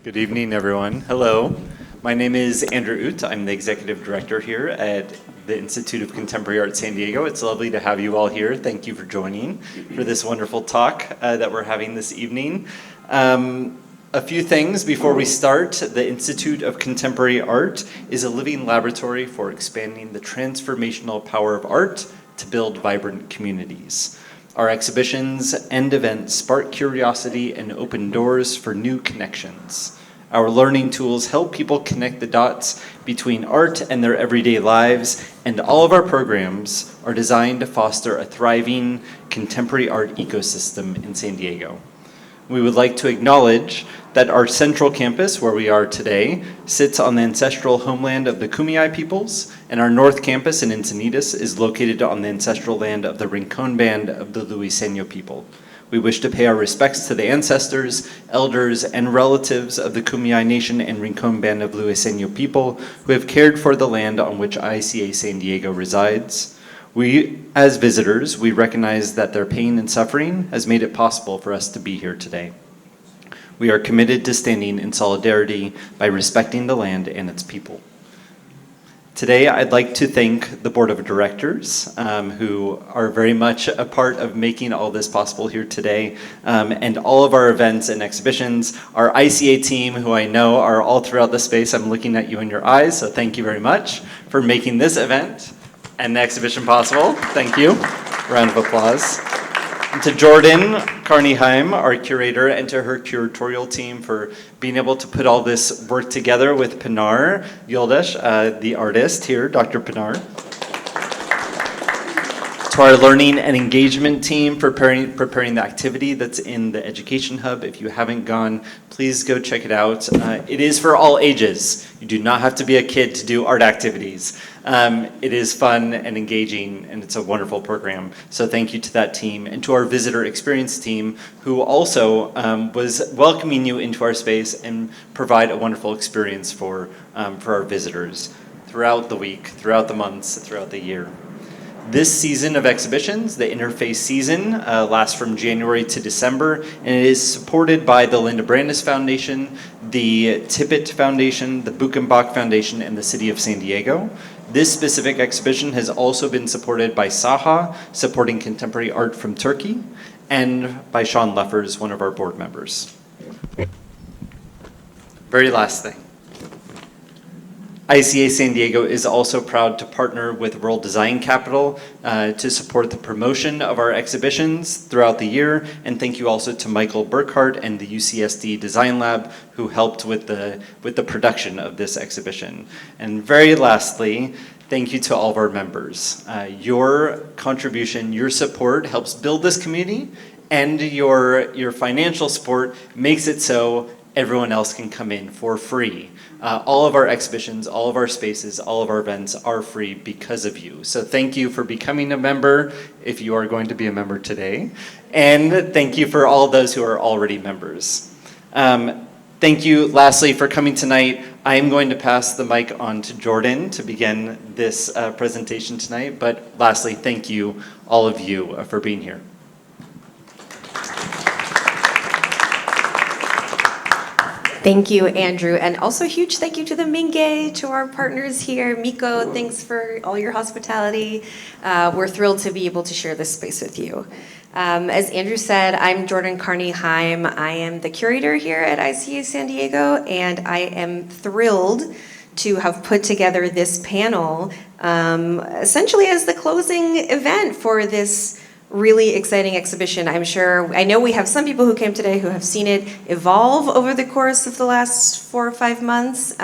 Good evening, everyone. Hello. My name is Andrew Oot. I'm the Executive Director here at the Institute of Contemporary Art San Diego. It's lovely to have you all here. Thank you for joining for this wonderful talk that we're having this evening. A few things before we start. The Institute of Contemporary Art is a living laboratory for expanding the transformational power of art to build vibrant communities. Our exhibitions and events spark curiosity and open doors for new connections. Our learning tools help people connect the dots between art and their everyday lives, and all of our programs are designed to foster a thriving contemporary art ecosystem in San Diego. We would like to acknowledge that our central campus, where we are today, sits on the ancestral homeland of the Kumeyaay peoples, and our north campus in Encinitas is located on the ancestral land of the Rincon Band of the Luiseno people. We wish to pay our respects to the ancestors, elders, and relatives of the Kumeyaay Nation and Rincon Band of Luiseno people who have cared for the land on which ICA San Diego resides. We, as visitors, we recognize that their pain and suffering has made it possible for us to be here today. We are committed to standing in solidarity by respecting the land and its people. Today, I'd like to thank the Board of Directors, who are very much a part of making all this possible here today, and all of our events and exhibitions. Our ICA team, who I know are all throughout the space. I'm looking at you in your eyes, so thank you very much for making this event and the exhibition possible. Thank you. Round of applause. And to Jordan Karney Chaim, our curator, and to her curatorial team for being able to put all this work together with Pinar Yoldas, the artist here, Dr. Pinar. To our learning and engagement team preparing the activity that's in the Education Hub. If you haven't gone, please go check it out. It is for all ages. You do not have to be a kid to do art activities. It is fun and engaging, and it's a wonderful program. So thank you to that team, and to our visitor experience team, who also was welcoming you into our space and provide a wonderful experience for our visitors throughout the week, throughout the months, throughout the year. This season of exhibitions, the Interface season, lasts from January to December, and it is supported by the Linda Brandes Foundation, the Tippett Foundation, the Buchenbach Foundation, and the City of San Diego. This specific exhibition has also been supported by Saha, supporting contemporary art from Turkey, and by Sean Leffers, one of our board members. Very last thing. ICA San Diego is also proud to partner with World Design Capital to support the promotion of our exhibitions throughout the year. And thank you also to Michael Burkhart and the UCSD Design Lab, who helped with the production of this exhibition. And very lastly, thank you to all of our members. Your contribution, your support helps build this community, and your financial support makes it so everyone else can come in for free. All of our exhibitions, all of our spaces, all of our events are free because of you. So thank you for becoming a member, if you are going to be a member today. And thank you for all those who are already members. Thank you, lastly, for coming tonight. I am going to pass the mic on to Jordan to begin this presentation tonight. But lastly, thank you, all of you, for being here. Thank you, Andrew, and also a huge thank you to the Mingue, to our partners here. Miko, thanks for all your hospitality. We're thrilled to be able to share this space with you. As Andrew said, I'm Jordan Karney Chaim. I am the curator here at ICA San Diego, and I am thrilled to have put together this panel essentially as the closing event for this really exciting exhibition. I know we have some people who came today who have seen it evolve over the course of the last 4 or 5 months.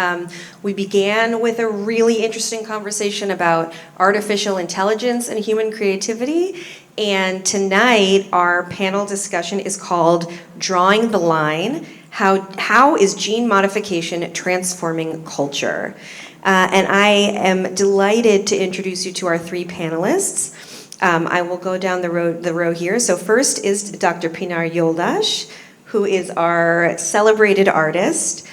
We began with a really interesting conversation about artificial intelligence and human creativity. And tonight, our panel discussion is called Drawing the Line, How is Gene Modification Transforming Culture? And I am delighted to introduce you to our 3 panelists. I will go down the row here. So first is Dr. Pinar Yoldas, who is our celebrated artist.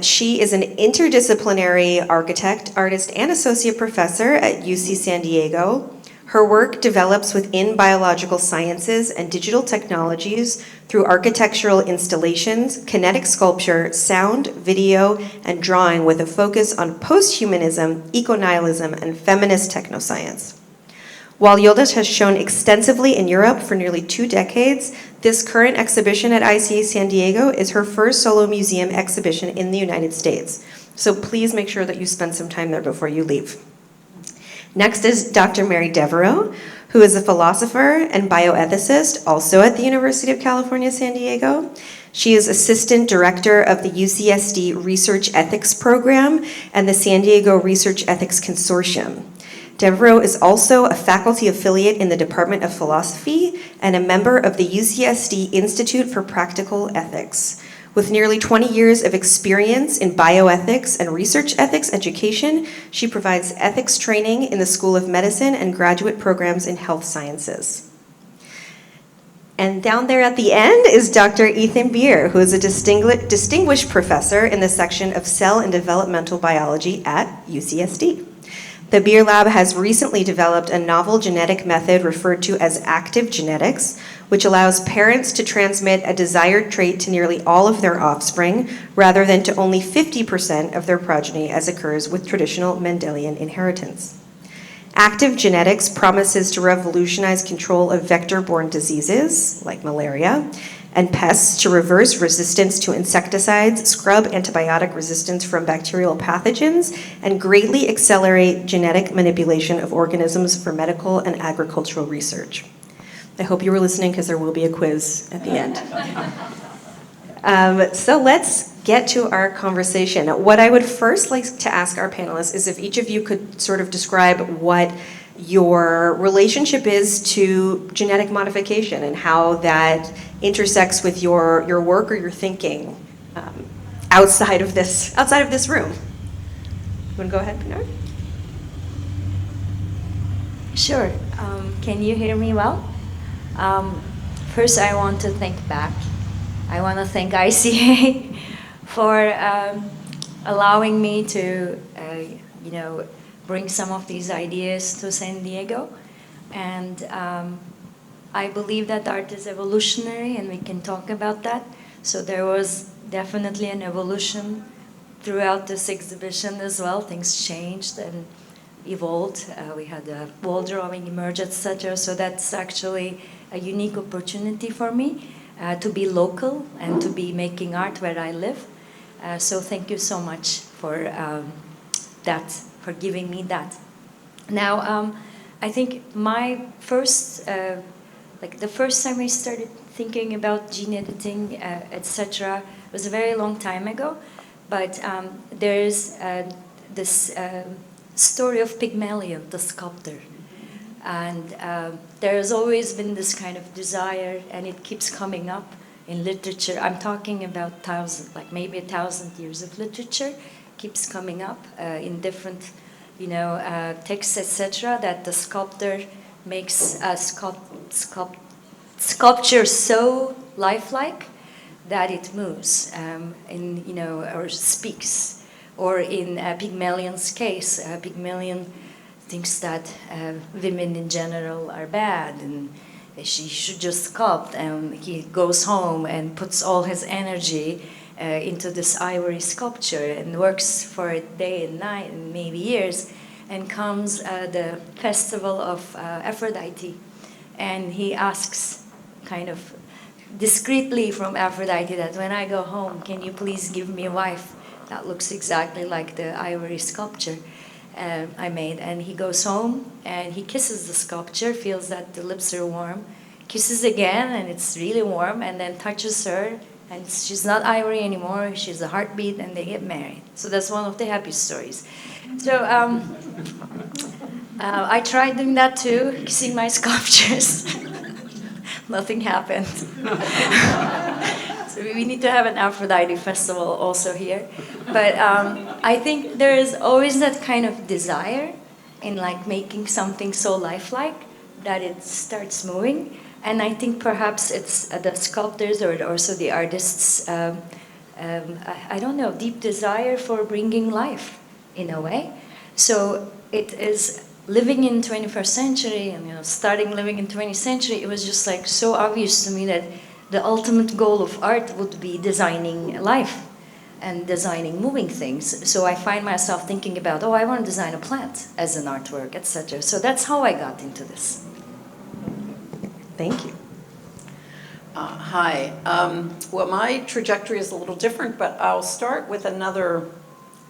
She is an interdisciplinary architect, artist, and associate professor at UC San Diego. Her work develops within biological sciences and digital technologies through architectural installations, kinetic sculpture, sound, video, and drawing with a focus on post-humanism, eco-nihilism, and feminist technoscience. While Yoldas has shown extensively in Europe for nearly 2 decades, this current exhibition at ICA San Diego is her first solo museum exhibition in the United States. So please make sure that you spend some time there before you leave. Next is Dr. Mary Devereaux, who is a philosopher and bioethicist, also at the University of California, San Diego. She is Assistant Director of the UCSD Research Ethics Program and the San Diego Research Ethics Consortium. Devereaux is also a faculty affiliate in the Department of Philosophy and a member of the UCSD Institute for Practical Ethics. With nearly 20 years of experience in bioethics and research ethics education, she provides ethics training in the School of Medicine and graduate programs in health sciences. And down there at the end is Dr. Ethan Bier, who is a distinguished professor in the section of Cell and Developmental Biology at UCSD. The Bier Lab has recently developed a novel genetic method referred to as active genetics, which allows parents to transmit a desired trait to nearly all of their offspring, rather than to only 50% of their progeny, as occurs with traditional Mendelian inheritance. Active genetics promises to revolutionize control of vector-borne diseases, like malaria, and pests, to reverse resistance to insecticides, scrub antibiotic resistance from bacterial pathogens, and greatly accelerate genetic manipulation of organisms for medical and agricultural research. I hope you were listening, because there will be a quiz at the end. So let's get to our conversation. What I would first like to ask our panelists is if each of you could sort of describe what your relationship is to genetic modification and how that intersects with your work or your thinking outside of this room. You want to go ahead, Pinar? Sure. Can you hear me well? First, I want to thank back. I want to thank ICA for allowing me to, bring some of these ideas to San Diego. And I believe that art is evolutionary, and we can talk about that. So there was definitely an evolution throughout this exhibition as well. Things changed and evolved. We had a wall drawing emerge, etc. So that's actually a unique opportunity for me to be local and to be making art where I live. So thank you so much for that, for giving me that. Now, I think my first, the first time I started thinking about gene editing, etc., was a very long time ago. But there's this story of Pygmalion, the sculptor. And there has always been this kind of desire, and it keeps coming up in literature. I'm talking about maybe 1,000 years of literature, keeps coming up in different, texts, etc., that the sculptor makes a sculpture so lifelike that it moves, or speaks. Or in Pygmalion's case, Pygmalion thinks that women in general are bad and she should just sculpt, and he goes home and puts all his energy into this ivory sculpture and works for it day and night and maybe years, and comes the festival of Aphrodite, and he asks kind of discreetly from Aphrodite that when I go home, can you please give me a wife that looks exactly like the ivory sculpture I made. And he goes home and he kisses the sculpture, feels that the lips are warm, kisses again and it's really warm, and then touches her and she's not ivory anymore, she's a heartbeat, and they get married. So that's one of the happy stories. So I tried doing that too, kissing my sculptures. Nothing happened. So we need to have an Aphrodite festival also here. But I think there is always that kind of desire in making something so lifelike that it starts moving. And I think perhaps it's the sculptors or also the artists, deep desire for bringing life in a way. So it is living in 21st century and starting living in 20th century, it was just like so obvious to me that the ultimate goal of art would be designing life and designing moving things. So I find myself thinking about, I want to design a plant as an artwork, etc. So that's how I got into this. Thank you. Hi. Well, my trajectory is a little different, but I'll start with another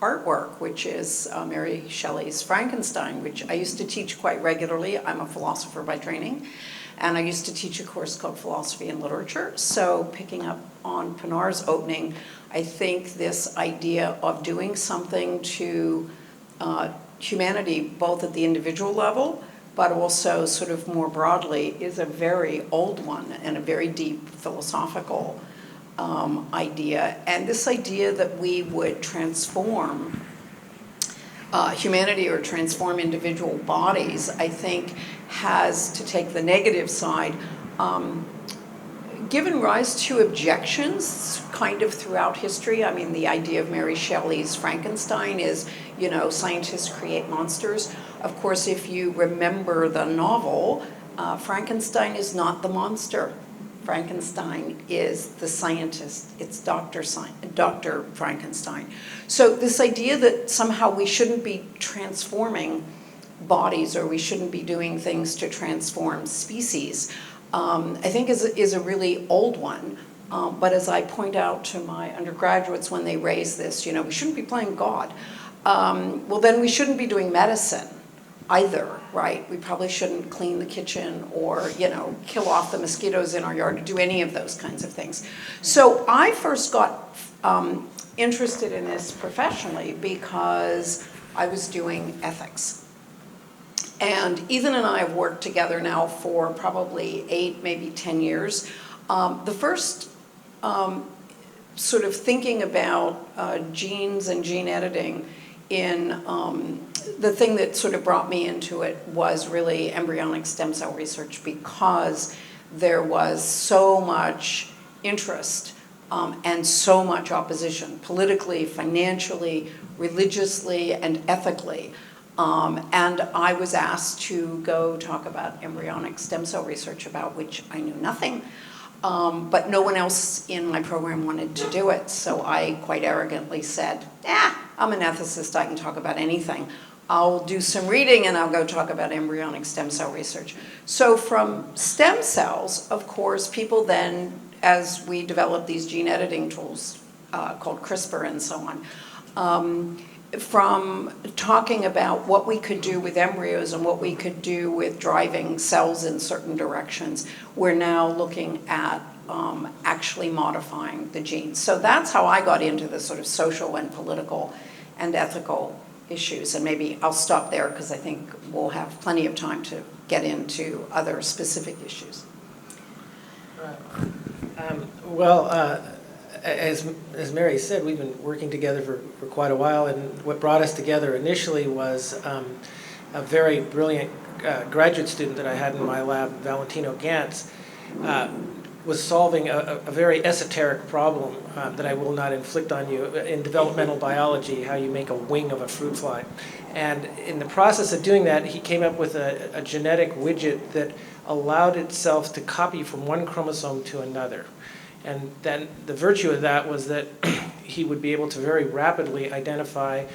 artwork, which is Mary Shelley's Frankenstein, which I used to teach quite regularly. I'm a philosopher by training, and I used to teach a course called Philosophy and Literature. So picking up on Pinar's opening, I think this idea of doing something to humanity, both at the individual level, but also sort of more broadly, is a very old one and a very deep philosophical idea. And this idea that we would transform humanity or transform individual bodies, I think, has, to take the negative side, given rise to objections kind of throughout history. I mean, the idea of Mary Shelley's Frankenstein is, scientists create monsters. Of course, if you remember the novel, Frankenstein is not the monster. Frankenstein is the scientist. It's Dr. Frankenstein. So this idea that somehow we shouldn't be transforming bodies or we shouldn't be doing things to transform species, I think is a really old one. But as I point out to my undergraduates when they raise this, we shouldn't be playing God. Well, then we shouldn't be doing medicine either, right? We probably shouldn't clean the kitchen or, kill off the mosquitoes in our yard or do any of those kinds of things. So I first got interested in this professionally because I was doing ethics. And Ethan and I have worked together now for probably 8, maybe 10 years. The first sort of thinking about genes and gene editing in the thing that sort of brought me into it was really embryonic stem cell research, because there was so much interest and so much opposition politically, financially, religiously, and ethically. And I was asked to go talk about embryonic stem cell research, about which I knew nothing. But no one else in my program wanted to do it. So I quite arrogantly said, I'm an ethicist, I can talk about anything. I'll do some reading and I'll go talk about embryonic stem cell research. So from stem cells, of course, people then, as we develop these gene editing tools called CRISPR and so on, from talking about what we could do with embryos and what we could do with driving cells in certain directions, we're now looking at actually modifying the genes. So that's how I got into the sort of social and political and ethical issues. And maybe I'll stop there because I think we'll have plenty of time to get into other specific issues. As Mary said, we've been working together for quite a while, and what brought us together initially was a very brilliant graduate student that I had in my lab, Valentino Gantz, was solving a very esoteric problem that I will not inflict on you in developmental biology, how you make a wing of a fruit fly. And in the process of doing that, he came up with a genetic widget that allowed itself to copy from one chromosome to another. And then the virtue of that was that he would be able to very rapidly identify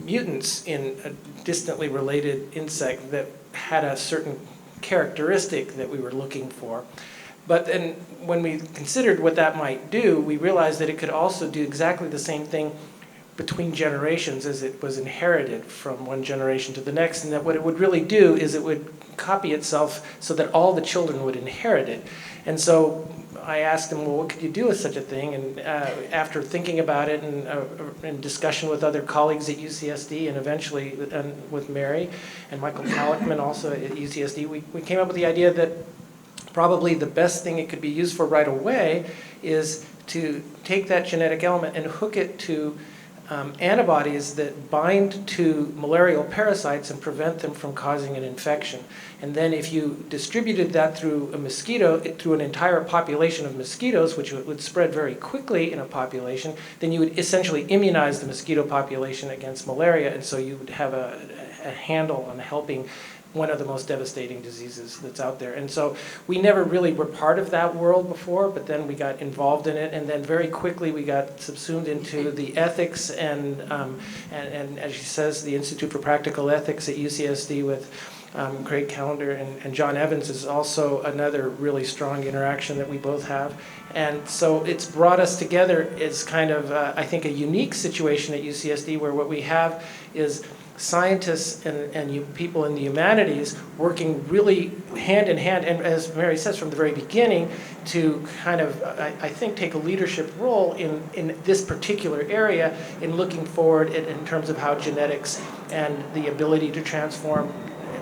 mutants in a distantly related insect that had a certain characteristic that we were looking for. But then when we considered what that might do, we realized that it could also do exactly the same thing between generations as it was inherited from one generation to the next, and that what it would really do is it would copy itself so that all the children would inherit it. And so I asked him, well, what could you do with such a thing? And after thinking about it and in discussion with other colleagues at UCSD and eventually with Mary and Michael Kalikman also at UCSD, we came up with the idea that probably the best thing it could be used for right away is to take that genetic element and hook it to antibodies that bind to malarial parasites and prevent them from causing an infection. And then if you distributed that through a mosquito, through an entire population of mosquitoes, which would spread very quickly in a population, then you would essentially immunize the mosquito population against malaria, and so you would have a handle on helping one of the most devastating diseases that's out there. And so we never really were part of that world before, but then we got involved in it, and then very quickly we got subsumed into the ethics and as she says, the Institute for Practical Ethics at UCSD with Craig Callender and John Evans is also another really strong interaction that we both have. And so it's brought us together. It's kind of, I think, a unique situation at UCSD where what we have is scientists and people in the humanities working really hand in hand, and as Mary says from the very beginning, to kind of, I think, take a leadership role in this particular area in looking forward in terms of how genetics and the ability to transform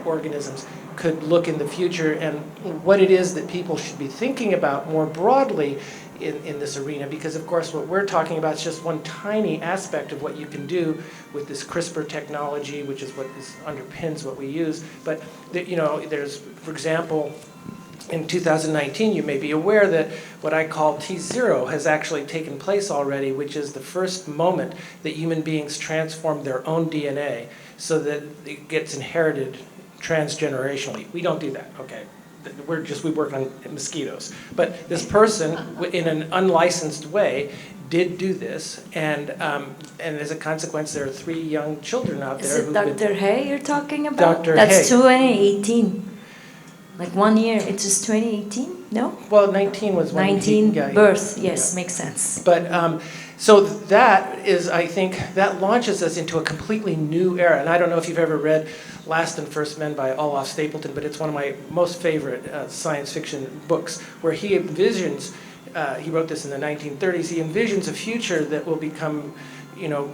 organisms could look in the future, and what it is that people should be thinking about more broadly in this arena, because of course what we're talking about is just one tiny aspect of what you can do with this CRISPR technology, which is what underpins what we use. But there's, for example, in 2019, you may be aware that what I call T0 has actually taken place already, which is the first moment that human beings transform their own DNA so that it gets inherited transgenerationally. We don't do that, okay? We work on mosquitoes. But this person, in an unlicensed way, did do this, and as a consequence, there are 3 young children out there. Is it Dr. Hay you're talking about? Dr. That's Hay. 2018. Like 1 year, it's just 2018? No? Well, 19 was when 19 he birth, yes, makes sense. But so that is, I think, that launches us into a completely new era. And I don't know if you've ever read Last and First Men by Olaf Stapleton, but it's one of my most favorite science fiction books, where he envisions, he wrote this in the 1930s, he envisions a future that will become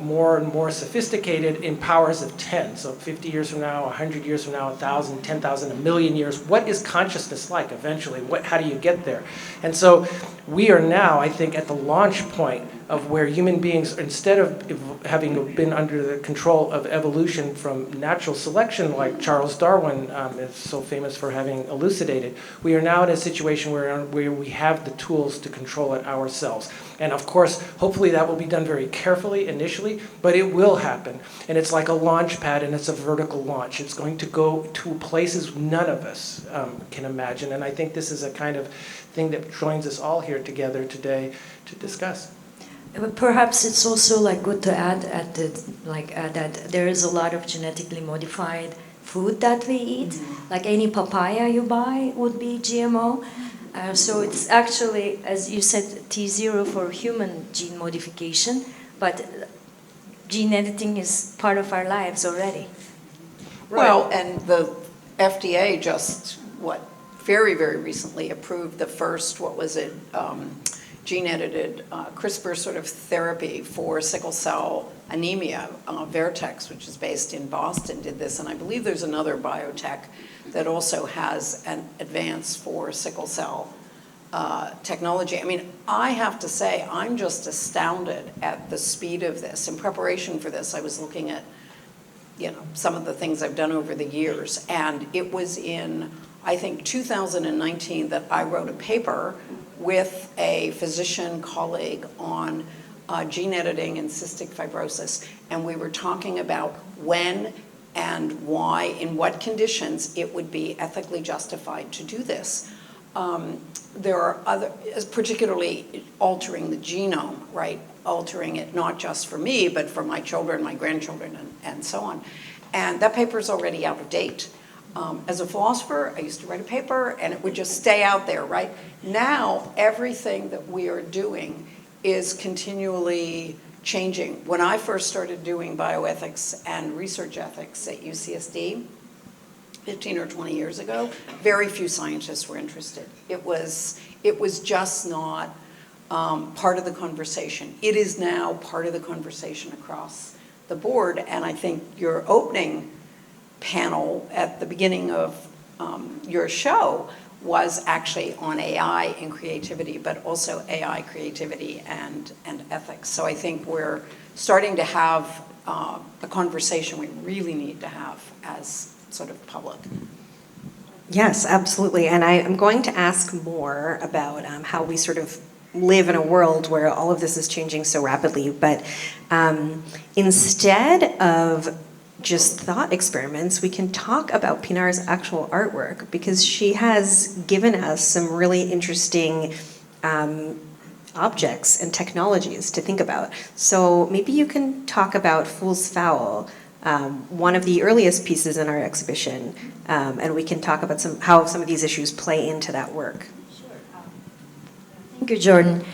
more and more sophisticated in powers of 10. So 50 years from now, 100 years from now, 1,000, 10,000, a million years. What is consciousness like eventually? How do you get there? And so we are now, I think, at the launch point of where human beings, instead of having been under the control of evolution from natural selection, like Charles Darwin is so famous for having elucidated, we are now in a situation where we have the tools to control it ourselves. And of course, hopefully that will be done very carefully initially, but it will happen. And it's like a launch pad, and it's a vertical launch. It's going to go to places none of us can imagine. And I think this is a kind of thing that joins us all here together today to discuss. But perhaps it's also good to add that there is a lot of genetically modified food that we eat. Mm-hmm. Like any papaya you buy would be GMO. So it's actually, as you said, T0 for human gene modification, but gene editing is part of our lives already. Well, and the FDA just, very, very recently approved the first, gene-edited CRISPR sort of therapy for sickle cell anemia. Vertex, which is based in Boston, did this, and I believe there's another biotech that also has an advance for sickle cell technology. I mean, I have to say, I'm just astounded at the speed of this. In preparation for this, I was looking at, some of the things I've done over the years, and it was in, I think, 2019 that I wrote a paper with a physician colleague on gene editing and cystic fibrosis, and we were talking about when and why, in what conditions it would be ethically justified to do this. There are other, particularly altering the genome, right? Altering it not just for me, but for my children, my grandchildren, and so on. And that paper is already out of date. As a philosopher, I used to write a paper, and it would just stay out there, right? Now, everything that we are doing is continually changing. When I first started doing bioethics and research ethics at UCSD, 15 or 20 years ago, very few scientists were interested. It was just not part of the conversation. It is now part of the conversation across the board, and I think your opening panel at the beginning of your show was actually on AI and creativity, but also AI, creativity, and ethics. So I think we're starting to have a conversation we really need to have as sort of public. Yes, absolutely. And I'm going to ask more about how we sort of live in a world where all of this is changing so rapidly. But instead of just thought experiments, we can talk about Pinar's actual artwork, because she has given us some really interesting objects and technologies to think about. So maybe you can talk about Fool's Fowl, one of the earliest pieces in our exhibition, and we can talk about how some of these issues play into that work. Thank you, Jordan.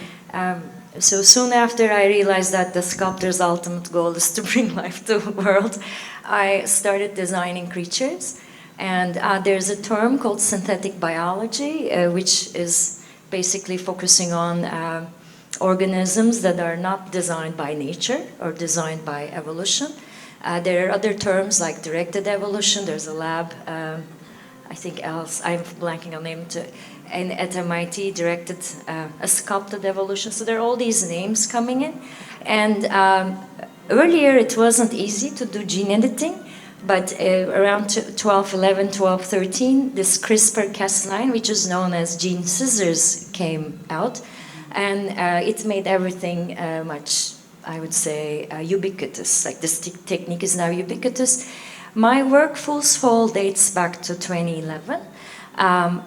So soon after I realized that the sculptor's ultimate goal is to bring life to the world, I started designing creatures. And there's a term called synthetic biology, which is basically focusing on organisms that are not designed by nature or designed by evolution. There are other terms like directed evolution. There's a lab, I think else, I'm blanking on name, and at MIT directed a sculpted evolution. So there are all these names coming in. And earlier it wasn't easy to do gene editing, but around 1211, 1213, this CRISPR-Cas9, which is known as gene scissors, came out. And it made everything much, I would say, ubiquitous. Like this technique is now ubiquitous. My work, Fool's Fowl, dates back to 2011.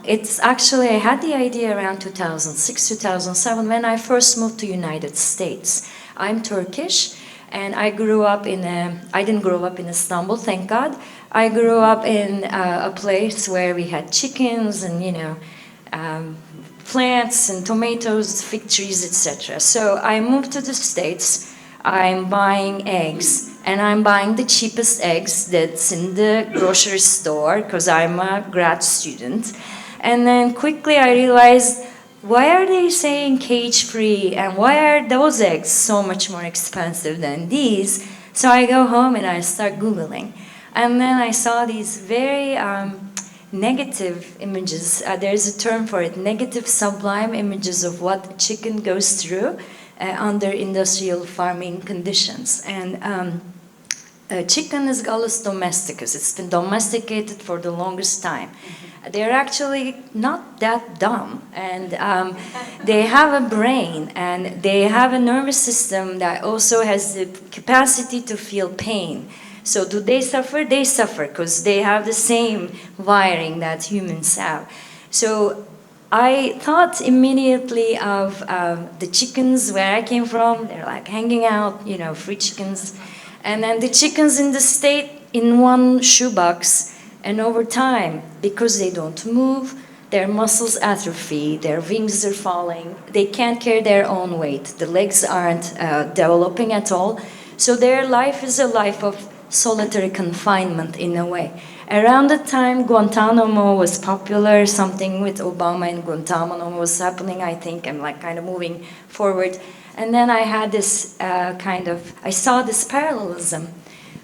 It's actually, I had the idea around 2006, 2007, when I first moved to United States. I'm Turkish, and I grew up I didn't grow up in Istanbul, thank God. I grew up in a place where we had chickens and, plants and tomatoes, fig trees, etc. So I moved to the States. I'm buying eggs, and I'm buying the cheapest eggs that's in the grocery store because I'm a grad student. And then quickly I realized, why are they saying cage-free, and why are those eggs so much more expensive than these? So I go home and I start Googling. And then I saw these very negative images. There's a term for it, negative sublime images of what a chicken goes through under industrial farming conditions. And chicken is Gallus domesticus. It's been domesticated for the longest time. They're actually not that dumb, and they have a brain, and they have a nervous system that also has the capacity to feel pain. So do they suffer? They suffer because they have the same wiring that humans have. So I thought immediately of the chickens where I came from. They're like hanging out, free chickens. And then the chickens in the state in one shoebox. And over time, because they don't move, their muscles atrophy, their wings are falling, they can't carry their own weight. The legs aren't developing at all. So their life is a life of solitary confinement in a way. Around the time Guantanamo was popular, something with Obama and Guantanamo was happening, I think. I'm like kind of moving forward. And then I had this I saw this parallelism.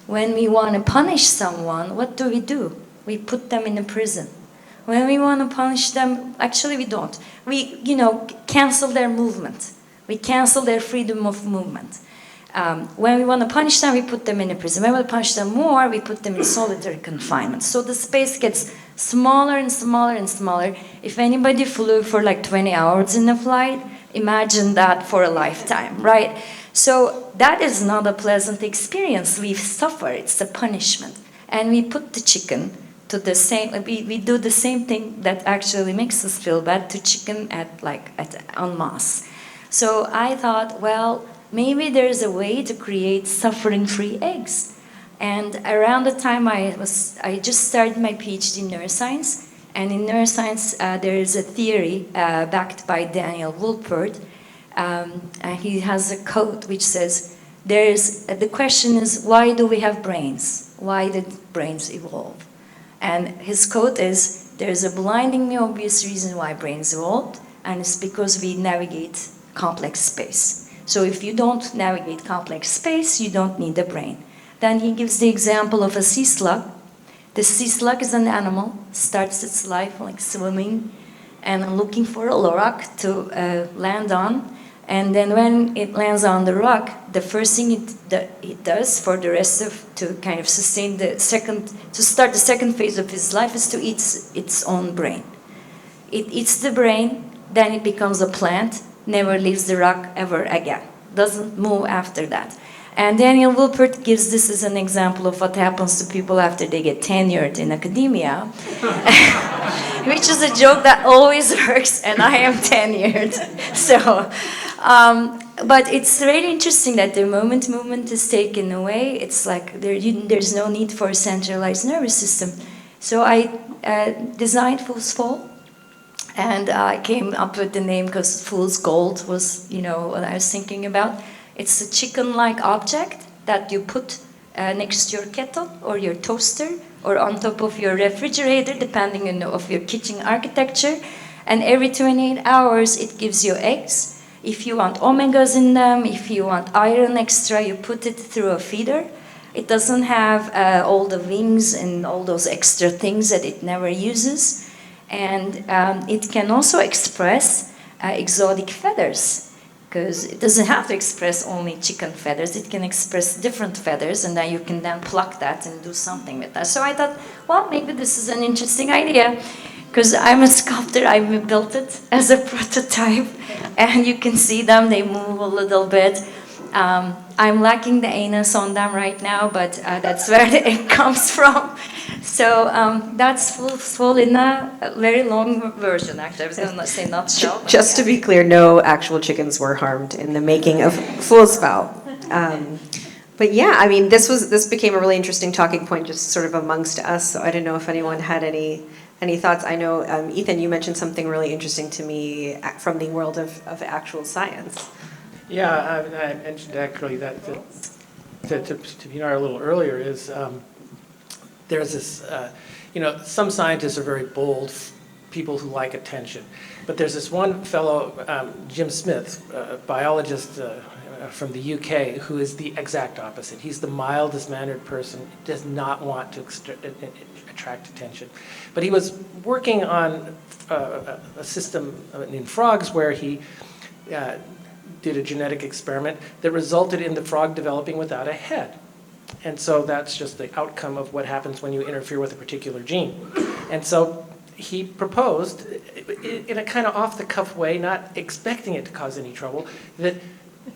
When we want to punish someone, what do? We put them in a prison. When we want to punish them, actually we don't. We, cancel their movement. We cancel their freedom of movement. When we want to punish them, we put them in a prison. When we want to punish them more, we put them in solitary confinement. So the space gets smaller and smaller and smaller. If anybody flew for like 20 hours in a flight, imagine that for a lifetime, right? So that is not a pleasant experience. We suffer. It's a punishment. And we put the chicken to the same, we do the same thing that actually makes us feel bad to chicken en masse. So I thought, well, maybe there's a way to create suffering-free eggs. And around the time I just started my PhD in neuroscience. And in neuroscience, there is a theory backed by Daniel Wolpert. He has a quote which says, the question is, why do we have brains? Why did brains evolve? And his quote is, there's a blindingly obvious reason why brains evolved, and it's because we navigate complex space. So if you don't navigate complex space, you don't need a brain. Then he gives the example of a sea slug. The sea slug is an animal, starts its life like swimming and looking for a rock to land on. And then when it lands on the rock, the first thing it does for the rest of, to kind of sustain to start the second phase of his life is to eat its own brain. It eats the brain, then it becomes a plant, never leaves the rock ever again. Doesn't move after that. And Daniel Wilpert gives this as an example of what happens to people after they get tenured in academia, which is a joke that always works, and I am tenured. So, but it's really interesting that the moment movement is taken away, it's like there's no need for a centralized nervous system. So I designed Fool's Fall, and I came up with the name because Fool's Gold was, what I was thinking about. It's a chicken-like object that you put next to your kettle or your toaster or on top of your refrigerator, depending on of your kitchen architecture. And every 28 hours, it gives you eggs. If you want omegas in them, if you want iron extra, you put it through a feeder. It doesn't have all the wings and all those extra things that it never uses. And it can also express exotic feathers, because it doesn't have to express only chicken feathers. It can express different feathers, and then you can then pluck that and do something with that. So I thought, well, maybe this is an interesting idea, because I'm a sculptor. I built it as a prototype, and you can see them. They move a little bit. I'm lacking the anus on them right now, but that's where the egg comes from. So that's full in a very long version, actually. I was going to say nutshell. Just to be clear, no actual chickens were harmed in the making of Fool's Fall. But yeah, I mean, this became a really interesting talking point just sort of amongst us. So I didn't know if anyone had any thoughts. I know, Ethan, you mentioned something really interesting to me from the world of actual science. Yeah, I mentioned actually that to Pinar a little earlier is there's this, some scientists are very bold people who like attention. But there's this one fellow, Jim Smith, a biologist from the UK, who is the exact opposite. He's the mildest mannered person, does not want to attract attention. But he was working on a system in frogs where he did a genetic experiment that resulted in the frog developing without a head. And so that's just the outcome of what happens when you interfere with a particular gene. And so he proposed, in a kind of off-the-cuff way, not expecting it to cause any trouble, that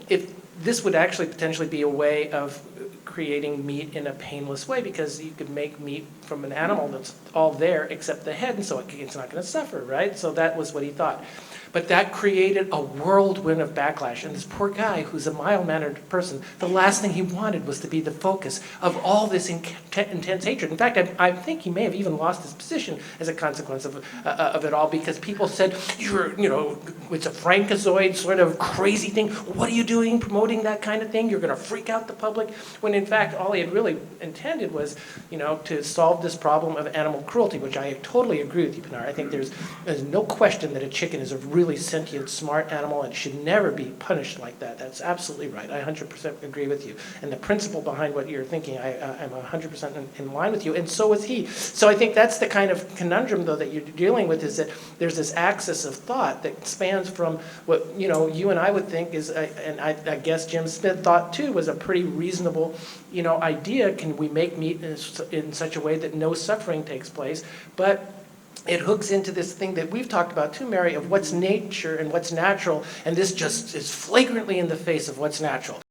if this would actually potentially be a way of creating meat in a painless way, because you could make meat from an animal that's all there except the head, and so it's not going to suffer, right? So that was what he thought. But that created a whirlwind of backlash. And this poor guy, who's a mild-mannered person, the last thing he wanted was to be the focus of all this intense hatred. In fact, I think he may have even lost his position as a consequence of it all, because people said, it's a Frankenzoid sort of crazy thing. What are you doing promoting that kind of thing? You're going to freak out the public. When in fact, all he had really intended was, to solve this problem of animal cruelty, which I totally agree with you, Pinar. I think there's no question that a chicken is a really sentient, smart animal and should never be punished like that. That's absolutely right. I 100% agree with you. And the principle behind what you're thinking, I'm 100% in line with you, and so is he. So I think that's the kind of conundrum, though, that you're dealing with, is that there's this axis of thought that spans from what, you and I would think is, and I guess Jim Smith thought too, was a pretty reasonable, idea. Can we make meat in such a way that no suffering takes place? But it hooks into this thing that we've talked about too, Mary, of what's nature and what's natural, and this just is flagrantly in the face of what's natural.